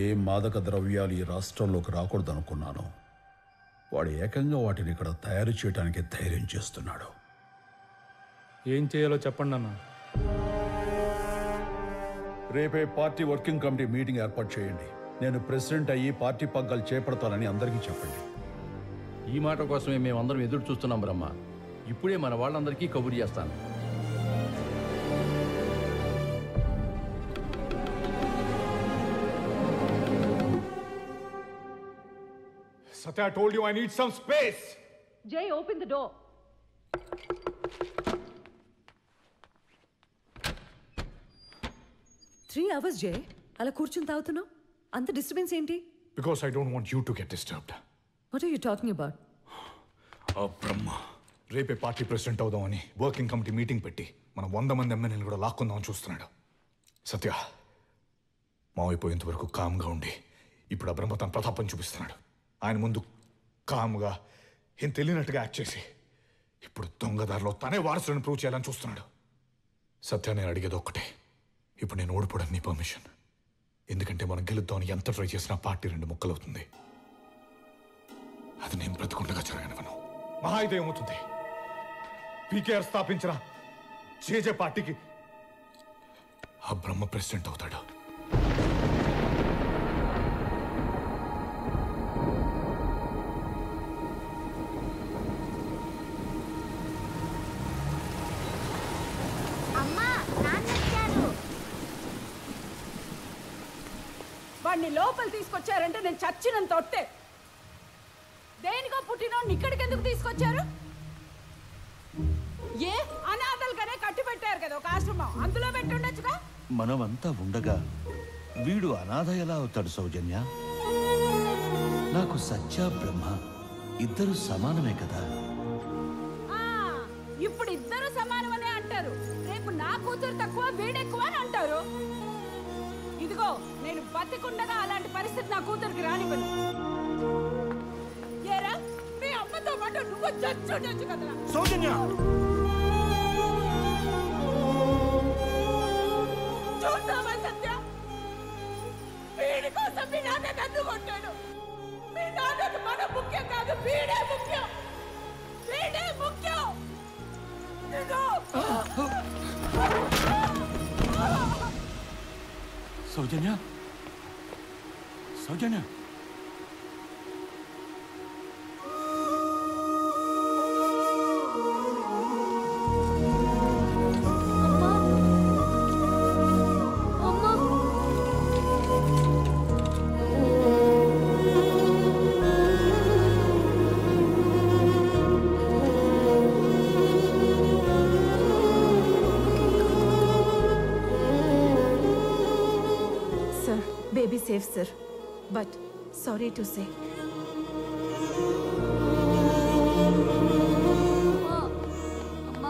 ఏ మాదక ద్రవ్యాలు ఈ రాష్ట్రంలోకి రాకూడదనుకున్నాను. వాడు ఏకంగా వాటిని ఇక్కడ తయారు చేయడానికి ధైర్యం చేస్తున్నాడు. ఏం చేయాలో చెప్పండి అన్న. రేపే పార్టీ వర్కింగ్ కమిటీ మీటింగ్ ఏర్పాటు చేయండి. నేను ప్రెసిడెంట్ అయ్యి పార్టీ పగ్గాలు చేపడతానని అందరికీ చెప్పండి. ఈ మాట కోసమే మేమందరం ఎదురు చూస్తున్నాం బ్రహ్మ. ఇప్పుడే మన వాళ్ళందరికీ కబురు చేస్తాను. Satya, I told you I need some space. Jay, open the door. Three hours, Jay. అలా కూర్చుని తాగుతున్నావు. అంత డిస్టర్బెన్స్ ఏంటి? Because I don't want you to get disturbed. What are you talking about? బ్రహ్మ, రేపే పార్టీ ప్రెసిడెంట్ అవుదామని working committee meeting పెట్టి మన 100 మంది ఎమ్మెల్యేలు కూడా లాక్కుందామని చూస్తున్నాడు. సత్య, మావైపోయేంత వరకు కామ్గా ఉండి ఇప్పుడు ఆ బ్రహ్మ తన ప్రతాపం చూపిస్తున్నాడు. ఆయన ముందు కామ్గా ఏం తెలియనట్టుగా యాక్ట్ చేసి ఇప్పుడు దొంగదారిలో తనే వారసులను ప్రూవ్ చేయాలని చూస్తున్నాడు. సత్య, నేను అడిగేది ఒక్కటే, ఇప్పుడు నేను ఓడిపోవడానికి నీ పర్మిషన్. ఎందుకంటే మనం గెలుద్దామని ఎంత ట్రై చేసినా పార్టీ 2 ముక్కలవుతుంది. అది నేను బ్రతుకుండగా జరగనివ్వను. మహా అయితే ఏమవుతుంది, పీకేఆర్ స్థాపించిన జేజే పార్టీకి ఆ బ్రహ్మ ప్రెసిడెంట్ అవుతాడు. వాడిని లోపల తీసుకొచ్చారంటే నేను చచ్చినంత తొట్టే. దేనికో పుట్టినోడిని ఇక్కడికి ఎందుకు తీసుకొచ్చారు? ఏ అనాథలుగానే కట్టి పెట్టారు కదా ఒక ఆశ్రమం, అందులో పెట్టుండొచ్చుగా. మనమంతా ఉండగా వీడు అనాథ ఎలా అవుతాడు సౌజన్య? నాకు సత్య బ్రహ్మ ఇద్దరు సమానమే కదా. ఇప్పుడు ఇద్దరు సమానమనే అంటారు, రేపు నా కూతురు తక్కువ వీడెక్కువ అని అంటారు. ఇదిగో, నేను బతికుండగా అలాంటి పరిస్థితి నా కూతురికి రానివ్వను. ఏరా, మీ అమ్మతో పాటు నువ్వు చచ్చుండొచ్చు కదరా. సౌజన్య, చూస్తావా సత్య, వీడి కోసం మీ నాన్న నన్ను కొట్టాడు. మీ నాన్నకు మన ముఖ్యం కాదు, వీడే ముఖ్యం, వీడే ముఖ్యం. సౌజన్య, సౌజన్య, Baby safe, sir. But sorry to say. Amma.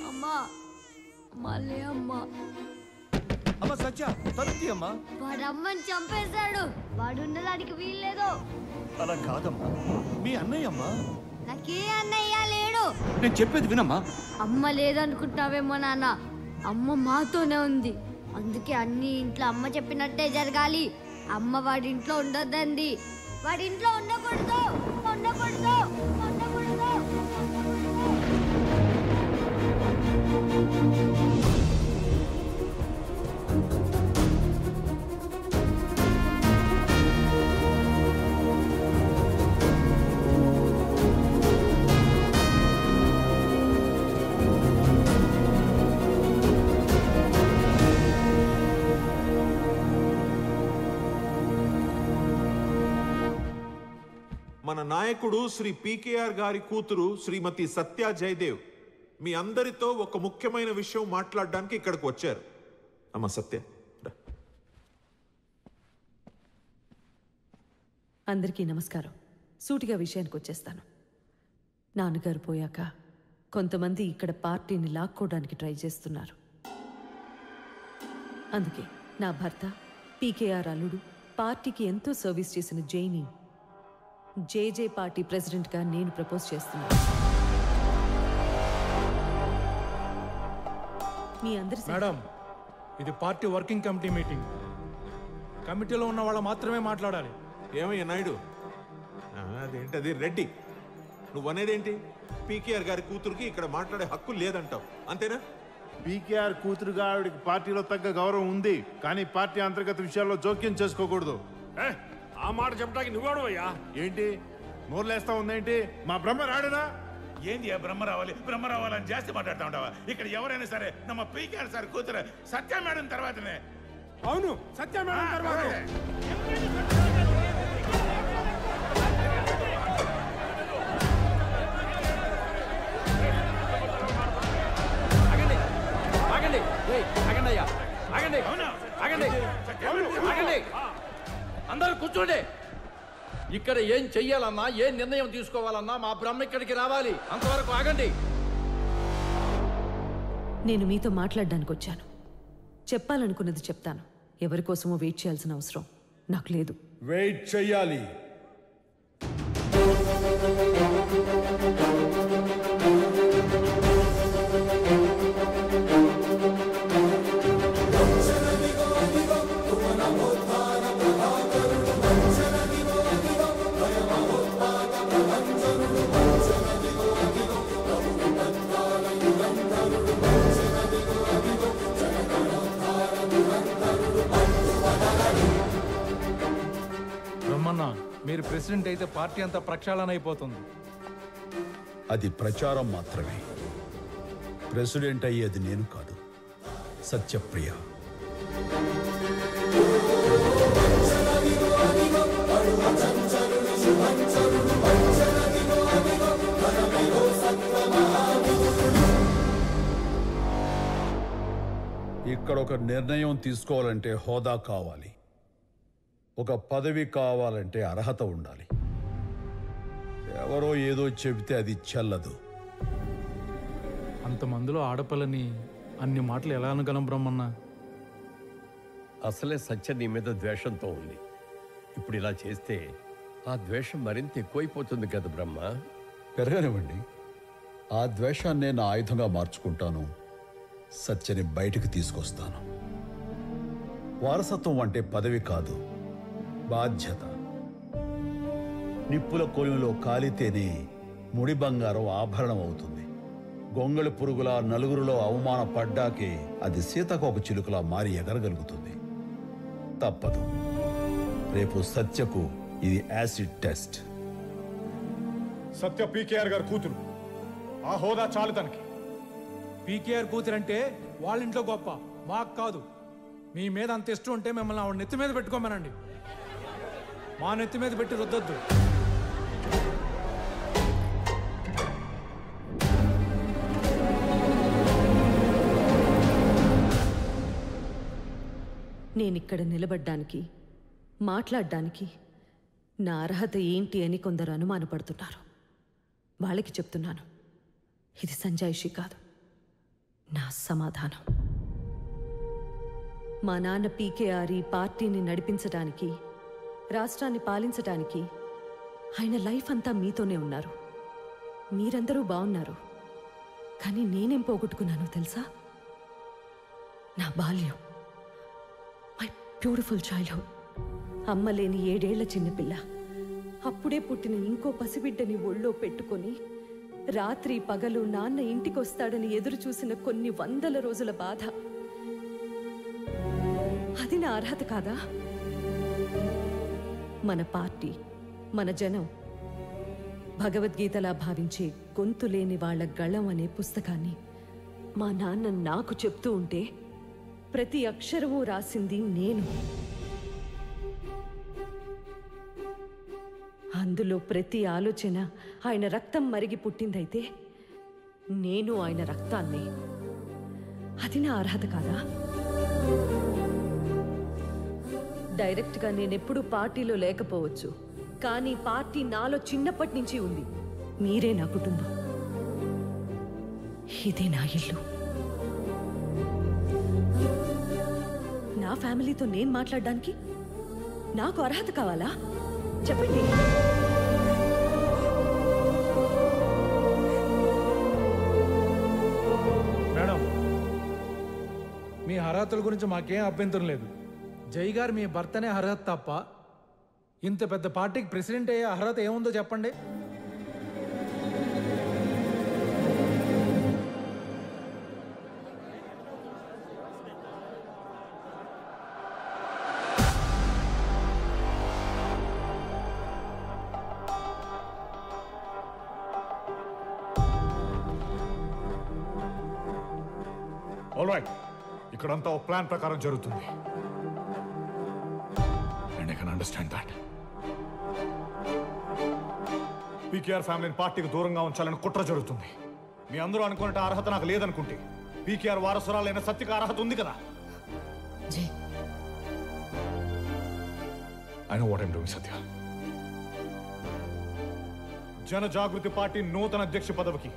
Amma. మళ్ళీ అమ్మ. అమ్మ సత్య, తలుపుతీ అమ్మా. వాడు అమ్మని చంపేశాడు. వాడు ఉండడానికి వీల్లేదు. అలా కాదమ్మా, మీ అన్నయ్య అమ్మా. నాకే అన్నయ్య లేడు. నేను చెప్పేది వినమ్మా. అమ్మ లేదనుకుంటావేమో నాన్న, అమ్మ మాతోనే ఉంది. అందుకే అన్ని ఇంట్లో అమ్మ చెప్పినట్టే జరగాలి. అమ్మ వాడి ఇంట్లో ఉండొద్దండి. వాడి ఇంట్లో ఉండకూడదు, ఉండకూడదు, ఉండకూడదు. మన నాయకుడు శ్రీ పీకేఆర్ గారి కూతురు శ్రీమతి సత్య జయదేవ్ మీ అందరితో ఒక ముఖ్యమైన విషయం మాట్లాడడానికి ఇక్కడికి వచ్చారు. అమ్మ సత్య. అందరికీ నమస్కారం. సూటిగా విషయానికి వచ్చేస్తాను. నాన్నగారు పోయాక కొంతమంది ఇక్కడ పార్టీని లాక్కోవడానికి ట్రై చేస్తున్నారు. అందుకే నా భర్త పీకేఆర్ అల్లుడు పార్టీకి ఎంతో సర్వీస్ చేసిన జైని జేజే పార్టీ ప్రెసిడెంట్గా నేను ప్రపోజ్ చేస్తున్నాను. మీ అందరి మేడం, ఇది పార్టీ వర్కింగ్ కమిటీ మీటింగ్. కమిటీలో ఉన్న వాళ్ళు మాత్రమే మాట్లాడాలి. ఏమయ్యా నాయుడు, అదేంటది రెడ్డి, నువ్వు అనేదేంటి? పీకేఆర్ గారి కూతురుకి ఇక్కడ మాట్లాడే హక్కు లేదంటావు, అంతేనా? పీకేఆర్ కూతురుగా ఆవిడకి పార్టీలో తగ్గ గౌరవం ఉంది, కానీ పార్టీ అంతర్గత విషయాల్లో జోక్యం చేసుకోకూడదు. ఆ మాట చెప్పడానికి నువ్వెవడవయ్యా? ఏంటి నోర్లేస్తా ఉందేంటి? మా బ్రహ్మ రాడునా? ఏంది బ్రహ్మ రావాలని జాస్తి మాట్లాడుతూ ఉంటావా? ఇక్కడ ఎవరైనా సరే నమ్మ పీకేఆర్ సార్ కూతురు సత్య మేడం తర్వాతనే. అవును, సత్య మేడం తర్వాత. అందరూ కూర్చోండి. ఇక్కడ ఏం చెయ్యాలన్నా, ఏం నిర్ణయం తీసుకోవాలన్నా మా బ్రహ్మ ఇక్కడికి రావాలి. అంతవరకు ఆగండి. నేను మీతో మాట్లాడడానికి వచ్చాను. చెప్పాలనుకున్నది చెప్తాను. ఎవరి కోసమో వెయిట్ చేయాల్సిన అవసరం నాకు లేదు. వెయిట్ చెయ్యాలి. బ్రహ్మన్న, మీరు ప్రెసిడెంట్ అయితే పార్టీ అంతా ప్రక్షాళన అయిపోతుంది. అది ప్రచారం మాత్రమే. ప్రెసిడెంట్ అయ్యేది నేను కాదు, సత్యప్రియ. ఇక్కడ ఒక నిర్ణయం తీసుకోవాలంటే హోదా కావాలి, ఒక పదవి కావాలంటే అర్హత ఉండాలి. ఎవరో ఏదో చెబితే అది చెల్లదు. అంతమందిలో ఆడపిల్లని అన్ని మాటలు ఎలా అనగలం బ్రహ్మన్న? అసలే సత్య నీ మీద ద్వేషంతో ఉంది. ఇప్పుడు ఇలా చేస్తే ఆ ద్వేషం మరింత ఎక్కువైపోతుంది కదా బ్రహ్మ. పెరగనివ్వండి. ఆ ద్వేషాన్నే నా ఆయుధంగా మార్చుకుంటాను. సత్యని బయటికి తీసుకొస్తాను. వారసత్వం అంటే పదవి కాదు, బాధ్యత. నిప్పుల కొలువులో కాలితేనే ముడి బంగారం ఆభరణం అవుతుంది. గొంగళి పురుగులా నలుగురిలో అవమానపడ్డాకే అది సీతకోక చిలుకలా మారి ఎగరగలుగుతుంది. తప్పదు. రేపు సత్యకు ఇది యాసిడ్ టెస్ట్. సత్య పీకేఆర్ గారు కూతురు. ఆ హోదా చాలు తనకి. పీకేఆర్ కూతురు అంటే వాళ్ళ ఇంట్లో గొప్ప, మాకు కాదు. మీ మీద అంత ఇష్టం ఉంటే మిమ్మల్ని ఆవిడ నెత్తి మీద పెట్టుకోమనండి. మా నెత్తి మీద పెట్టి రుద్దొద్దు. నేనిక్కడ నిలబడ్డానికి, మాట్లాడడానికి నా అర్హత ఏంటి అని కొందరు అనుమానపడుతున్నారు. వాళ్ళకి చెప్తున్నాను, ఇది సంజాయిషి కాదు, నా సమాధానం. మా నాన్న పీకేఆర్ ఈ పార్టీని నడిపించడానికి, రాష్ట్రాన్ని పాలించడానికి ఆయన లైఫ్ అంతా మీతోనే ఉన్నారు. మీరందరూ బాగున్నారు. కానీ నేనేం పోగొట్టుకున్నానో తెలుసా? నా బాల్యం, మై బ్యూటిఫుల్ చైల్డ్హుడ్. అమ్మ లేని 7 ఏళ్ల చిన్నపిల్ల, అప్పుడే పుట్టిన ఇంకో పసిబిడ్డని ఒళ్ళో పెట్టుకొని రాత్రి పగలు నాన్న ఇంటికొస్తాడని ఎదురు చూసిన కొన్ని వందల రోజుల బాధ. అది నా అర్హత కాదా? మన పార్టీ, మన జనం భగవద్గీతలా భావించే గొంతు లేని వాళ్ళ గళం అనే పుస్తకాన్ని మా నాన్న నాకు చెప్తూ ఉంటే ప్రతి అక్షరము రాసింది నేను. అందులో ప్రతి ఆలోచన ఆయన రక్తం మరిగి పుట్టిందైతే నేను ఆయన రక్తాన్ని. అది నా అర్హత కాదా? డైరెక్ట్గా నేనెప్పుడు పార్టీలో లేకపోవచ్చు, కానీ పార్టీ నాలో చిన్నప్పటి నుంచి ఉంది. మీరే నా కుటుంబం, ఇదే నా ఇల్లు. నా ఫ్యామిలీతో నేను మాట్లాడడానికి నాకు అర్హత కావాలా? చెప్పండి. మేడం, మీ అర్హతల గురించి మాకేం అభ్యంతరం లేదు. జై గారు మీ భర్తనే అర్హత తప్ప ఇంత పెద్ద పార్టీకి ప్రెసిడెంట్ అయ్యే అర్హత ఏముందో చెప్పండి. ఆల్రైట్, ఇక్కడంతా ఒక ప్లాన్ ప్రకారం జరుగుతుంది. And I can understand that. PKR ఫ్యామిలీని పార్టీకి దూరంగా ఉంచాలని కుట్ర జరుగుతుంది. మీ అందరూ అనుకున్నట్టు అర్హత నాకు లేదనుకుంటే పీకేఆర్ వారసురాలైన సత్యకి అర్హత ఉంది కదా. I know what I'm doing Satya. Jana Jagruthi party నూతన అధ్యక్ష పదవికి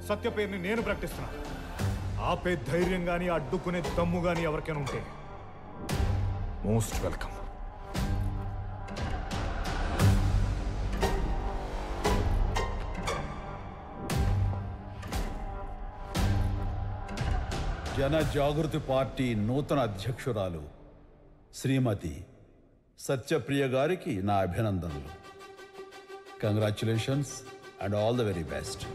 సత్య పేరుని నేను ప్రకటిస్తున్నాను. ఆపే ధైర్యం గాని అడ్డుకునే దమ్ము గాని ఎవరికైనా ఉంటే మోస్ట్ వెల్కమ్. జన జాగృతి పార్టీ నూతన అధ్యక్షురాలు శ్రీమతి సత్యప్రియ గారికి నా అభినందనలు. Congratulations and all the very best.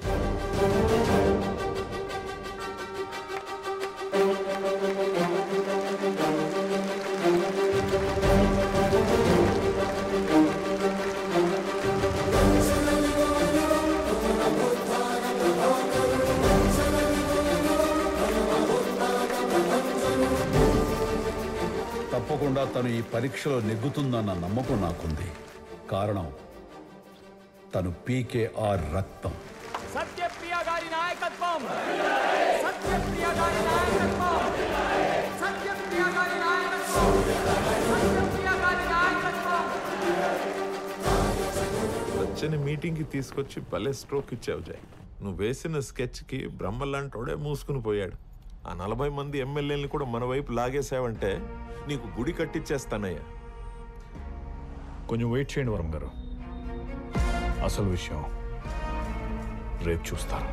తప్పకుండా తను ఈ పరీక్షలో నెగ్గుతుందన్న నమ్మకం నాకుంది. కారణం తను పీకేఆర్ రక్తం. సత్యప్రియ గారి నాయకత్వం, సత్యప్రియ గారి నాయకత్వం, సత్యప్రియ గారి నాయకత్వం, సత్యప్రియ గారి నాయకత్వం. వచ్చని మీటింగ్కి తీసుకొచ్చి భలే స్ట్రోక్ ఇచ్చావు జై. నువ్వు వేసిన స్కెచ్కి బ్రహ్మలాంటోడే మూసుకుని పోయాడు. ఆ 40 మంది ఎమ్మెల్యేలని కూడా మన వైపు లాగేసావంటే నీకు గుడి కట్టించేస్తానయ్యా. కొంచెం వెయిట్ చేయండి వరం గారు, అసలు విషయం రేపు చూస్తారు.